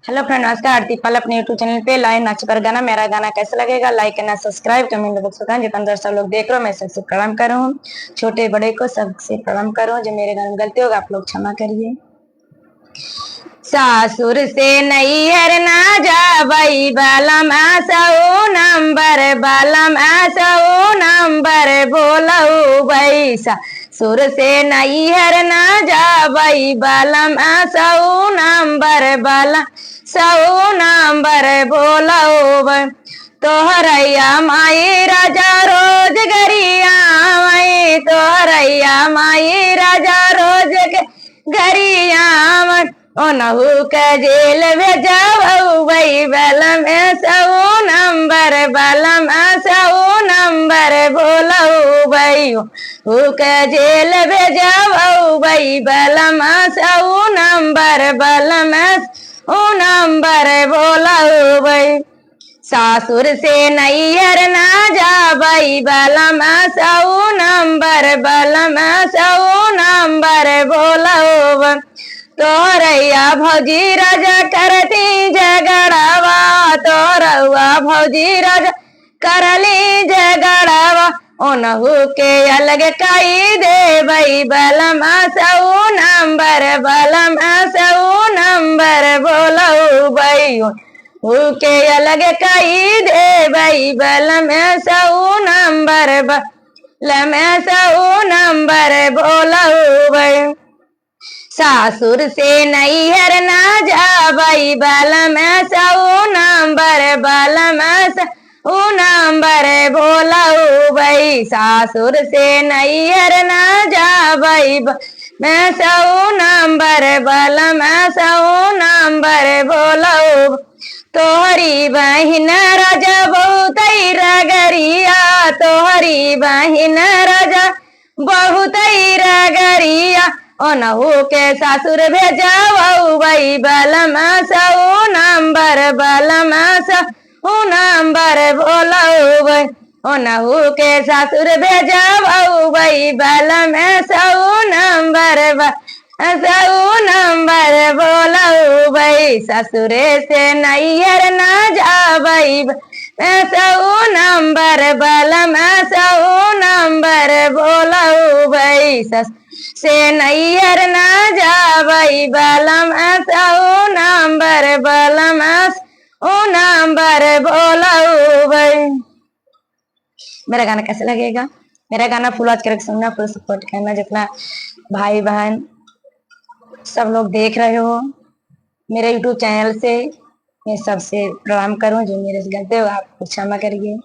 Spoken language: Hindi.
हेलो फ्रेंड, नमस्कार। आरती पाल अपने यूट्यूब चैनल पे लाइव नाच पर गाना। मेरा गाना कैसा लगेगा, लाइक करना, सब्सक्राइब कमेंट बॉक्स में जितना दर्शक लोग देख रहे हो मैं सबसे प्रणाम कर रहा हूँ। छोटे बड़े को सबसे प्रणाम कर रहा हूँ। जो मेरे गाने में गलती होगा आप लोग क्षमा करिए। सासुर से नैहर ना जा भाई बालम सऊ नंबर बालम सऊ नंबर बोलऊ भाई सासुर से नैहर ना जा भाई बालम सऊ नंबर बालम सऊ नंबर बोलऊ भाई तोहरैया माई राजा रोज गरिया माई तोहरैया माई राजा रोज गरिया ओनहु के जेल भेजाऊ भाई बलम सऊ नंबर बलम सऊ नंबर बोलऊ भाई के जेल भेजाऊ भाई बलम सऊ नंबर बलम सऊ नंबर बोलऊ भाई सासुर से नैहर ना जा भाई बलम सऊ नंबर बलम सऊ नंबर बोलऊ तोरैया भौजी राजा करती झगड़ावा तोरौआ भौजी राजा करली झगड़ावा ओनहु के अलग कई दे भाई बलम सऊ नंबर बलम सऊ नंबर बोलऊ भाई के अलग कई दे भाई बलम सऊ नंबर बलम सऊ नंबर बोलऊ भाई सासुर से नैहर ना जा भाई बलम सऊ नंबर बलम सऊ नंबर बोलऊ भाई सासुर से नैहर ना जा भाई मैं सऊ नंबर बलम सऊ नंबर बोलऊ तोहरी बहिन राजा बहुत रगरिया तोहरी बहिन राजा बहुत रगरिया ओनहु के सासुर भेजाऊ भाई बलम सऊ नंबर बलम सऊ नंबर बोलऊ भाई ओनहु के सासुर भेजाऊ भाई बलम सऊ नंबर सऊ नंबर बोलऊ भाई ससुरे से नैहर ना जा भाई सऊ नंबर बलम सऊ नंबर बोलऊ भाई से नैहर ना जा भाई बलम सऊ नंबर बलम सऊ नंबर बोलऊ भाई। मेरा गाना कैसा लगेगा, मेरा गाना फुल आज करके सुनना, फुल सपोर्ट करना। जितना भाई बहन सब लोग देख रहे हो मेरे यूट्यूब चैनल से मैं सबसे प्रणाम करूं। जो मेरे से गलती हो आप क्षमा करिए।